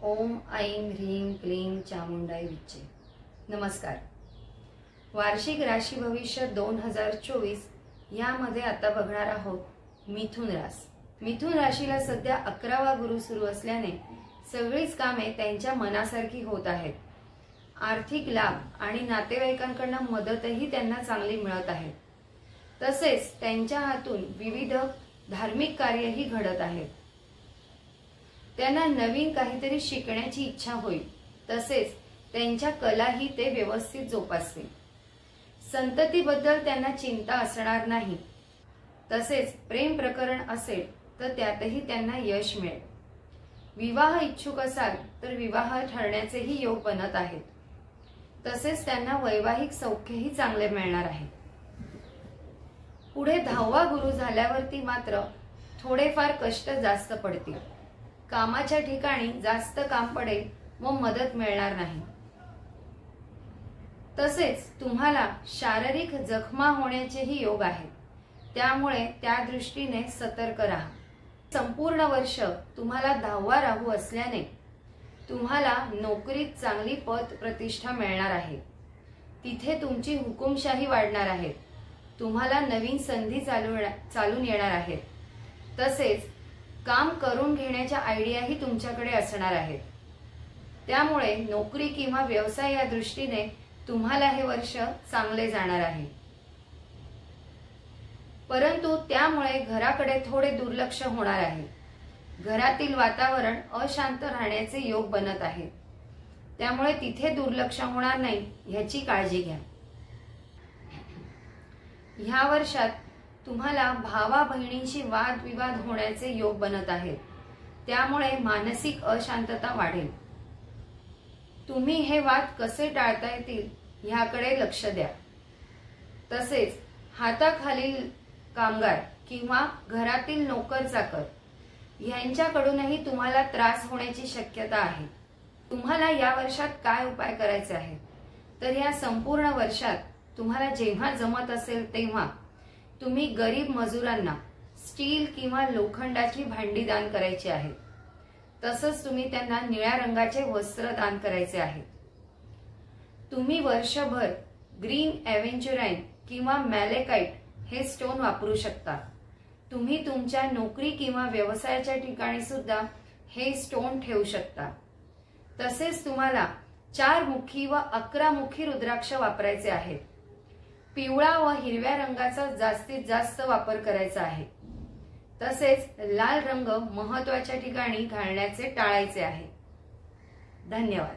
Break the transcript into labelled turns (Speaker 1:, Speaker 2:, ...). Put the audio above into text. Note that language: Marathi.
Speaker 1: ओम ऐं ह्रीं क्लीं चामुंडाई विच्चे। नमस्कार। वार्षिक राशी भविष्य 2024 यामध्ये आता बघणार आहोत मिथुन राशी। मिथुन राशीला सध्या 11वा गुरु सुरू असल्याने सगळीच कामे त्यांच्या मनासारखी होत आहेत। आर्थिक लाभ आणि नातेवाईकांकडून मदतही त्यांना चांगली मिळत आहे। तसेच त्यांच्या हातून विविध धार्मिक कार्यही घडत आहेत। त्यांना नवीन काहीतरी शिकण्याची इच्छा होईल। तसेच त्यांच्या कलाही ते व्यवस्थित जोपासतील। संततीबद्दल त्यांना चिंता असणार नाही। तसेच प्रेम प्रकरण असेल तर त्यातही त्यांना यश मिळेल। विवाह इच्छुक असाल तर विवाह ठरण्याचेही योग बनत आहेत। तसेच त्यांना वैवाहिक सौख्यही चांगले मिळणार आहे। पुढे 10वा गुरु झाल्यावरती मात्र थोडेफार कष्ट जास्त पडतील। कामाच्या ठिकाणी जास्त काम पडेल व मदत मिळणार नाही। तसेच तुम्हाला शारीरिक जखमा होण्याचेही योग आहेत। त्यामुळे त्या दृष्टीने सतर्क राहा। संपूर्ण वर्ष तुम्हाला 10वा राहू असल्याने तुम्हाला नोकरीत चांगली पद प्रतिष्ठा मिळणार आहे। तिथे तुमची हुकुमशाही वाढणार आहे। तुम्हाला नवीन संधी चालून येणार आहेत। तसेच काम करून घेण्याच्या आयडियाही तुमच्याकडे असणार आहेत। त्यामुळे नोकरी किंवा व्यवसाय या दृष्टीने तुम्हाला हे वर्ष चांगले जाणार आहे। परंतु त्यामुळे घराकडे थोडे दुर्लक्ष होणार आहे। घरातील वातावरण अशांत राहण्याचे योग बनत आहे। त्यामुळे तिथे दुर्लक्ष होणार नाही याची काळजी घ्या। ह्या वर्षात तुम्हाला भावा बहिणींशी वादविवाद होण्याचे योग बनत आहेत। त्यामुळे मानसिक अशांतता वाढेल। तुम्ही हे वाद कसे टाळता येतील ह्याकडे लक्ष द्या। तसेच हाताखालील कामगार किंवा घरातील नोकर चाकर यांच्याकडूनही तुम्हाला त्रास होण्याची शक्यता आहे। तुम्हाला या वर्षात काय उपाय करायचे आहेत तर या संपूर्ण वर्षात तुम्हाला जेव्हा जमत असेल तेव्हा तुम्ही गरीब मजुरांना स्टील किंवा लोखंडाची भांडी दान करायची आहेत। तसंच तुम्ही त्यांना निळ्या रंगाचे वस्त्र दान करायचे आहे। तुम्ही वर्षभर ग्रीन एव्हेंचुराइन किंवा मॅलेकाइट हे स्टोन वापरू शकता। तुम्ही तुमच्या नोकरी किंवा व्यवसायाच्या ठिकाणी सुद्धा हे स्टोन ठेवू शकता। तसेच तुम्हाला 4 मुखी व 11 मुखी रुद्राक्ष वापरायचे आहेत। पिवळा व हिरव्या रंगाचा जास्तीत जास्त वापर करायचा आहे। तसेच लाल रंग महत्त्वाच्या ठिकाणी घालण्याचे टाळायचे आहे। धन्यवाद।